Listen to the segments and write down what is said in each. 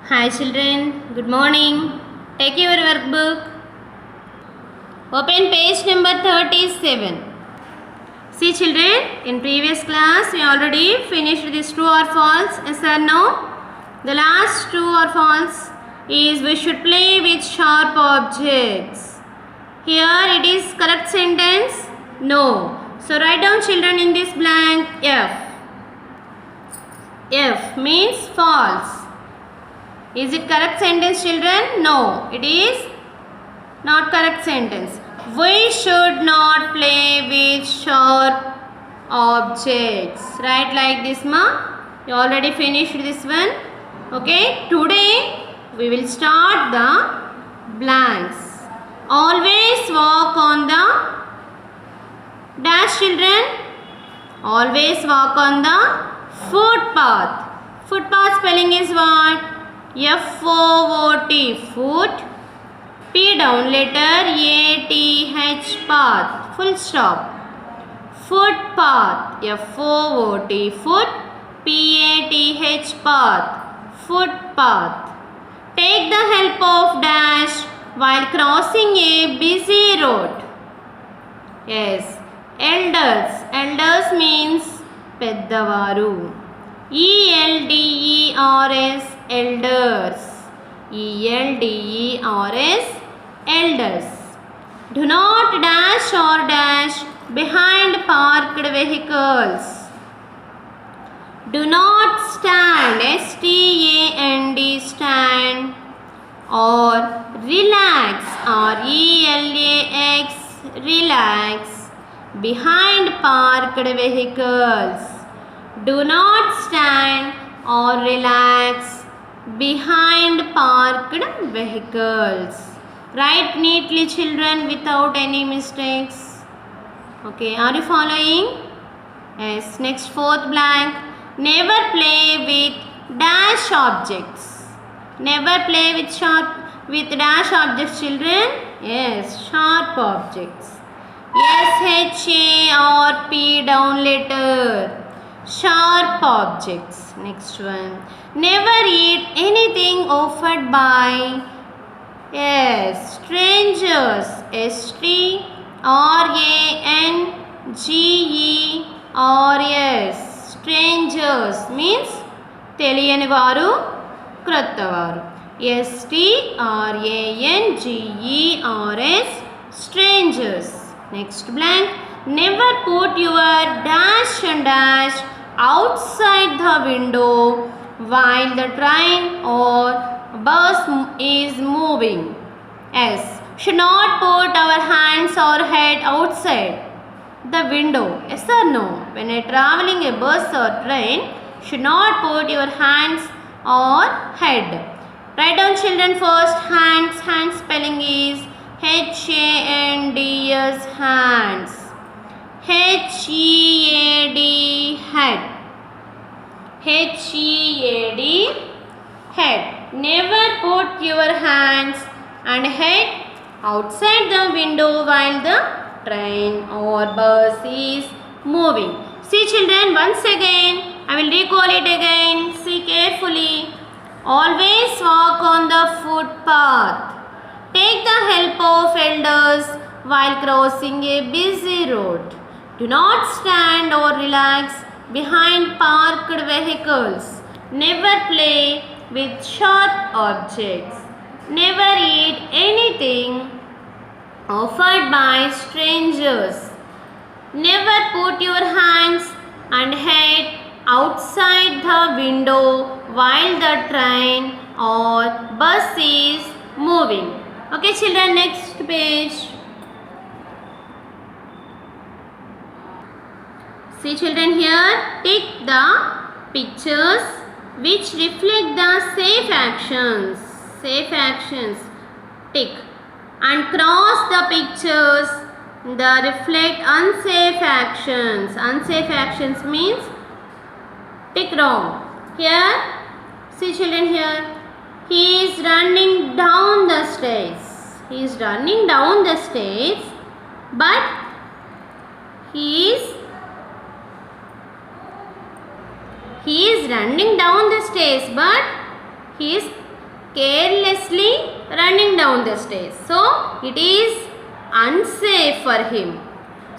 Hi children, good morning. Take your workbook. Open page number 37. See children, in previous class we already finished this true or false. Yes or no? The last true or false is we should play with sharp objects. Here it is correct sentence? No. So write down children in this blank F. F means false. Is it correct sentence children? No, it is not correct sentence. We should not play with sharp objects. Right like this ma. You already finished this one. Okay. Today we will start the blanks. Always walk on the dash children. Always walk on the footpath. Footpath spelling is what? F-O-O-T, foot. P down letter, A-T-H, path, full stop. Footpath, F-O-O-T, foot. P-A-T-H, path, footpath. Take the help of dash while crossing a busy road. Yes, elders. Elders means peddavaru. E-L-D-E-R-S, elders. E-L-D-E-R-S, elders. Do not dash or dash behind parked vehicles. Do not stand, S-T-A-N-D, stand, or relax, R-E-L-A-X, relax, behind parked vehicles. Do not stand or relax behind parked vehicles. Write neatly children without any mistakes. Okay, are you following? Yes, next fourth blank. Never play with dash objects. Never play with dash objects children. Yes, sharp objects. S-H-A-R-P down letter. Sharp objects. Next one. Never eat anything offered by strangers. S-T-R-A-N-G-E-R-S. Strangers means తెలియని వారు క్రొత్తవారు. S-T-R-A-N-G-E-R-S. Strangers. Next blank. Never put your dash and dash outside the window while the train or bus is moving. Yes, should not put our hands or head outside the window. Yes or no? When you are traveling a bus or train, should not put your hands or head. Write down children first hands. Hand spelling is H-A-N-D-S, hands. H-E-A-D, head. H-E-A-D, head. Never put your hands and head outside the window while the train or bus is moving. See children, once again, I will recall it again. See carefully. Always walk on the footpath. Take the help of elders while crossing a busy road. Do not stand or relax behind parked vehicles. Never play with sharp objects. Never eat anything offered by strangers. Never put your hands and head outside the window while the train or bus is moving. Okay children, next page. See children here, tick the pictures which reflect the safe actions. Safe actions, tick. And cross the pictures that reflect unsafe actions. Unsafe actions means tick wrong. Here, see children here, he is running down the stairs. He is running down the stairs, but he is running down the stairs, but he is carelessly running down the stairs. So it is unsafe for him.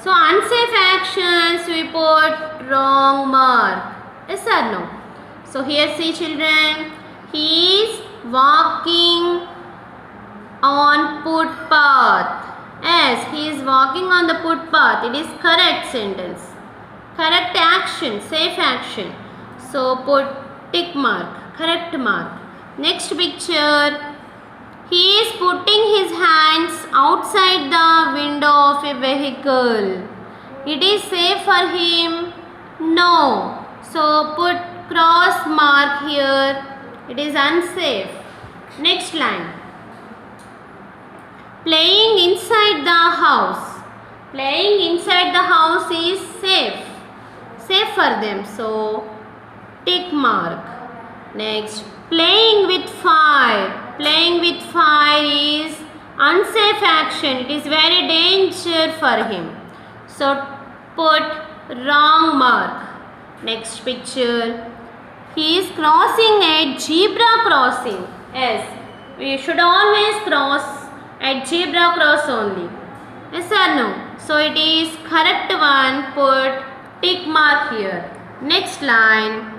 So unsafe actions we put wrong mark. Yes or no? So here see children, he is walking on footpath. Yes, he is walking on the footpath. It is correct sentence. Correct action, safe action. So put tick mark, correct mark. Next picture. He is putting his hands outside the window of a vehicle. It is safe for him? No. So put cross mark here. It is unsafe. Next line. Playing inside the house. Playing inside the house is safe. Safe for them. So tick mark. Next. Playing with fire. Playing with fire is unsafe action. It is very dangerous for him. So put wrong mark. Next picture. He is crossing a zebra crossing. Yes, we should always cross at zebra cross only. Yes or no? So it is correct one. Put tick mark here. Next line.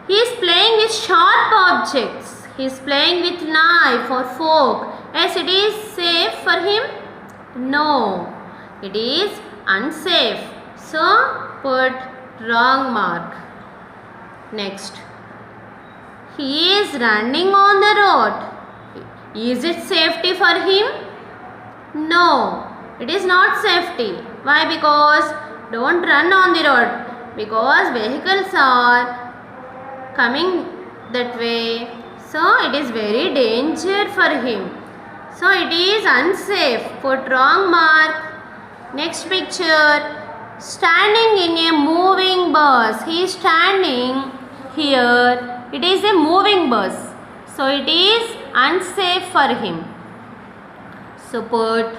He is playing with sharp objects. He is playing with knife or fork. Yes, it is safe for him? No, it is unsafe. So put wrong mark. Next. He is running on the road. Is it safety for him? No, it is not safety. Why? Because don't run on the road. Because vehicles are coming that way. So it is very danger for him. So it is unsafe. Put wrong mark. Next picture. Standing in a moving bus. He is standing here. It is a moving bus. So it is unsafe for him. So put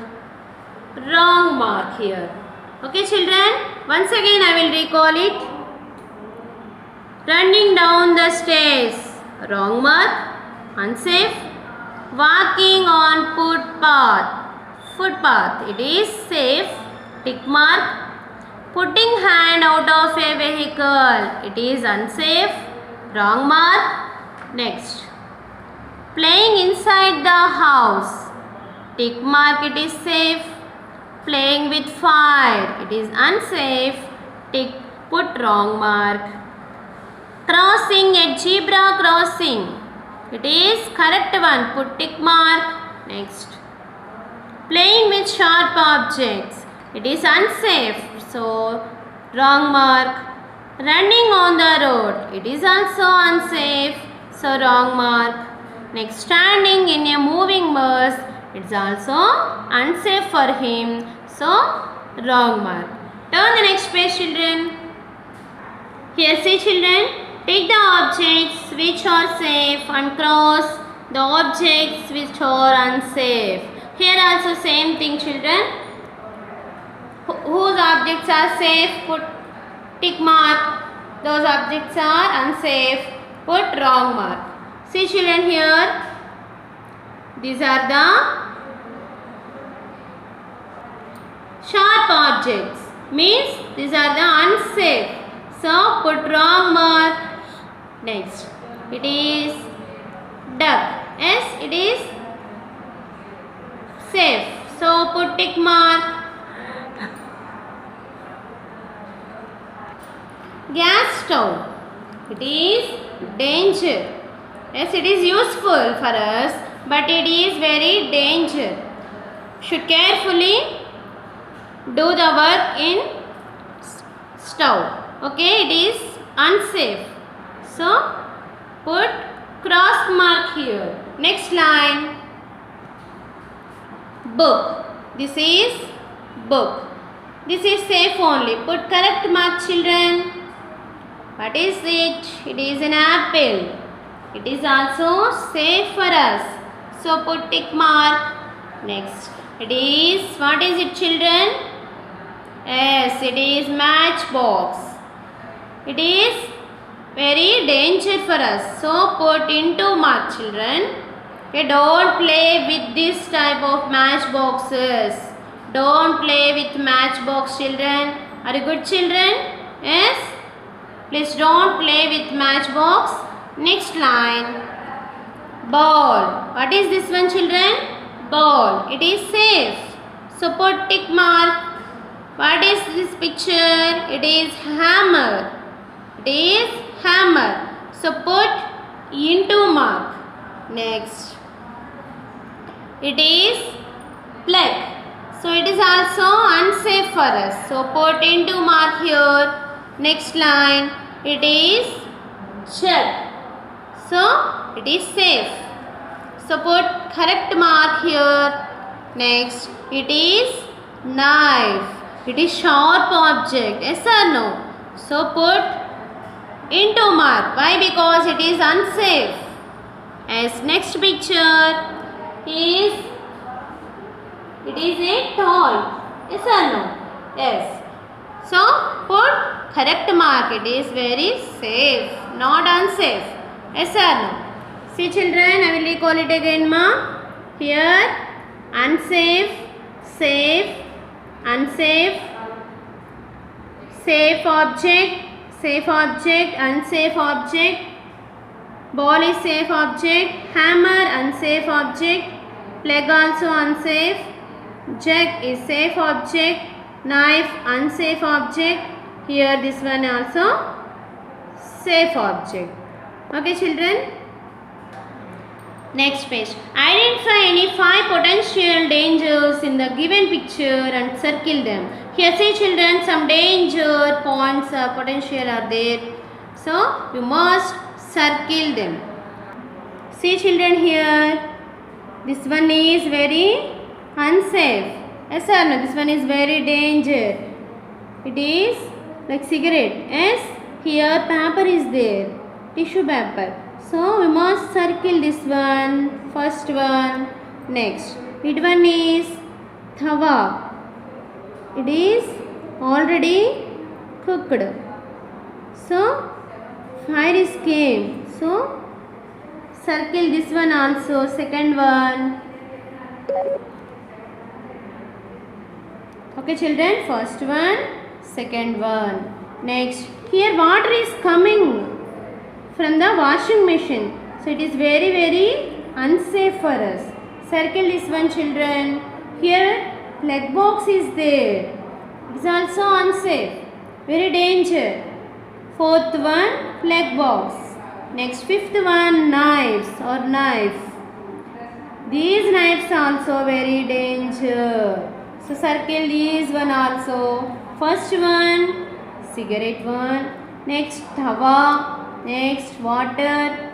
wrong mark here. Okay children. Once again I will recall it. Running down the stairs. Wrong mark. Unsafe. Walking on footpath. Footpath. It is safe. Tick mark. Putting hand out of a vehicle. It is unsafe. Wrong mark. Next. Playing inside the house. Tick mark. It is safe. Playing with fire. It is unsafe. Tick. Put wrong mark. Crossing a zebra crossing. It is correct one. Put tick mark. Next. Playing with sharp objects. It is unsafe. So wrong mark. Running on the road. It is also unsafe. So wrong mark. Next. Standing in a moving bus. It is also unsafe for him. So wrong mark. Turn the next page children. Here see children. Take the objects which are safe and cross the objects which are unsafe. Here also same thing children. Whose objects are safe, put tick mark. Those objects are unsafe, put wrong mark. See children here. These are the sharp objects. Means these are the unsafe. So put wrong mark. Next, it is duck. Yes, it is safe. So put tick mark. Gas stove. It is danger. Yes, it is useful for us, but it is very danger. Should carefully do the work in stove. Okay, it is unsafe. So put cross mark here. Next line. Book. This is book. This is safe only. Put correct mark children. What is it? It is an apple. It is also safe for us. So put tick mark. Next. It is, what is it children? Yes, it is matchbox. It is very danger for us. So put into mark, children. Okay, don't play with this type of matchboxes. Don't play with matchbox, children. Are you good, children? Yes? Please don't play with matchbox. Next line. Ball. What is this one, children? Ball. It is safe. So put tick mark. What is this picture? It is hammer. It is hammer. So put into mark. Next. It is plug. So it is also unsafe for us. So put into mark here. Next line. It is jug. So it is safe. So put correct mark here. Next. It is knife. It is sharp object. Yes or no? So put into mark. Why? Because it is unsafe. As next picture is, it is a toy. Yes or no? Yes. So put correct mark. It is very safe, not unsafe. Yes or no? See, children, I will recall it again, ma. Here, unsafe, safe, unsafe, safe object, unsafe object. Ball is safe object. Hammer, unsafe object. Plug also unsafe. Jug is safe object. Knife, unsafe object. Here this one also safe object. Okay, children. Next page. Identify any 5 potential dangers in the given picture and circle them. Here, see, children, some danger points potential are there. So you must circle them. See, children, here this one is very unsafe. Yes or no? This one is very danger. It is like cigarette. Yes. Here paper is there. Tissue paper. So we must circle this one. First one. Next. Which one is tawa? It is already cooked. So fire is came. So circle this one also. Second one. Okay, children. First one, second one. Next. Here water is coming from the washing machine. So it is very, very unsafe for us. Circle this one, children. Here plug box is there. It is also unsafe. Very danger. Fourth one, plug box. Next, fifth one, knives or knife. These knives also very danger. So circle these one also. First one, cigarette one. Next, tawa. Next, water.